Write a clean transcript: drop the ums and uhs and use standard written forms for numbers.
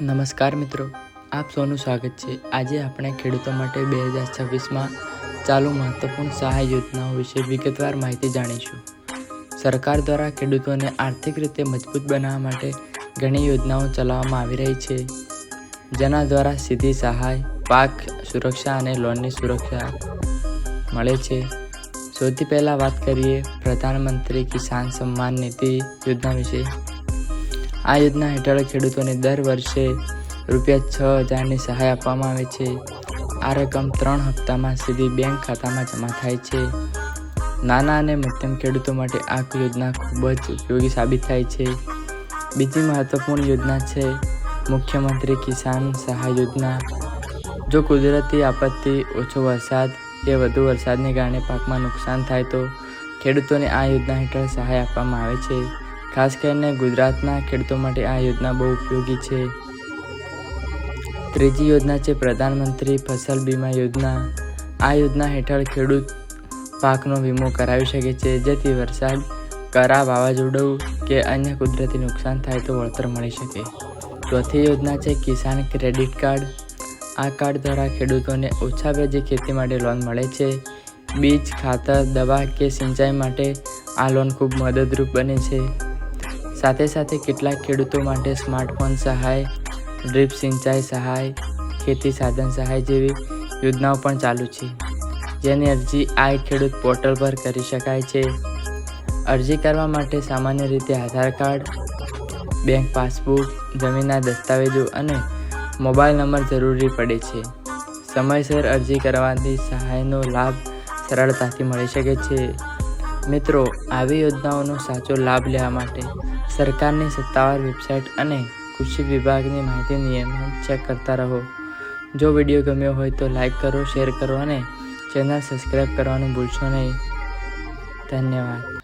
નમસ્કાર મિત્રો, આપ સૌનું સ્વાગત છે। આજે આપણે ખેડૂતો માટે 2026માં ચાલુ મહત્વપૂર્ણ સહાય યોજનાઓ વિશે વિગતવાર માહિતી જાણીશું। સરકાર દ્વારા ખેડૂતોને આર્થિક રીતે મજબૂત બનાવવા માટે ઘણી યોજનાઓ ચલાવવામાં આવી રહી છે, જેના દ્વારા સીધી સહાય, પાક સુરક્ષા અને લોનની સુરક્ષા મળે છે। સૌથી પહેલાં વાત કરીએ પ્રધાનમંત્રી કિસાન સન્માન નિધિ યોજના વિશે। આ યોજના હેઠળ ખેડૂતોને દર વર્ષે ₹6,000ની સહાય આપવામાં આવે છે। આ રકમ 3 હપ્તામાં સીધી બેંક ખાતામાં જમા થાય છે। નાના અને મધ્યમ ખેડૂતો માટે આ યોજના ખૂબ જ ઉપયોગી સાબિત થાય છે। બીજી મહત્વપૂર્ણ યોજના છે મુખ્યમંત્રી કિસાન સહાય યોજના। જો કુદરતી આપત્તિ, ઓછો વરસાદ કે વધુ વરસાદને કારણે પાકમાં નુકસાન થાય તો ખેડૂતોને આ યોજના હેઠળ સહાય આપવામાં આવે છે। ખાસ કરીને ગુજરાતના ખેડૂતો માટે આ યોજના બહુ ઉપયોગી છે। ત્રીજી યોજના છે પ્રધાનમંત્રી ફસલ બીમા યોજના। આ યોજના હેઠળ ખેડૂત પાકનો વીમો કરાવી શકે છે, જેથી વરસાદ, કરા, વાવાઝોડું કે અન્ય કુદરતી નુકસાન થાય તો વળતર મળી શકે। ચોથી યોજના છે કિસાન ક્રેડિટ કાર્ડ। આ કાર્ડ દ્વારા ખેડૂતોને ઓછા વ્યાજે ખેતી માટે લોન મળે છે। બીજ, ખાતર, દવા કે સિંચાઈ માટે આ લોન ખૂબ મદદરૂપ બને છે। સાથે સાથે કેટલાક ખેડૂતો માટે સ્માર્ટફોન સહાય, ડ્રીપ સિંચાઈ સહાય, ખેતી સાધન સહાય જેવી યોજનાઓ પણ ચાલુ છે, જેની અરજી આ ખેડૂત પોર્ટલ પર કરી શકાય છે। અરજી કરવા માટે સામાન્ય રીતે આધાર કાર્ડ, બેંક પાસબુક, જમીનના દસ્તાવેજો અને મોબાઈલ નંબર જરૂરી પડે છે। સમયસર અરજી કરવાથી સહાયનો લાભ સરળતાથી મળી શકે છે। મિત્રો, આવી યોજનાઓનો સાચો લાભ લેવા માટે સરકારની સત્તાવાર વેબસાઇટ અને કૃષિ વિભાગની માહિતી નિયમિત ચેક કરતા રહો। જો વિડીયો ગમ્યો હોય તો લાઈક કરો, શેર કરો અને ચેનલ સબસ્ક્રાઈબ કરવાનું ભૂલશો નહીં। ધન્યવાદ।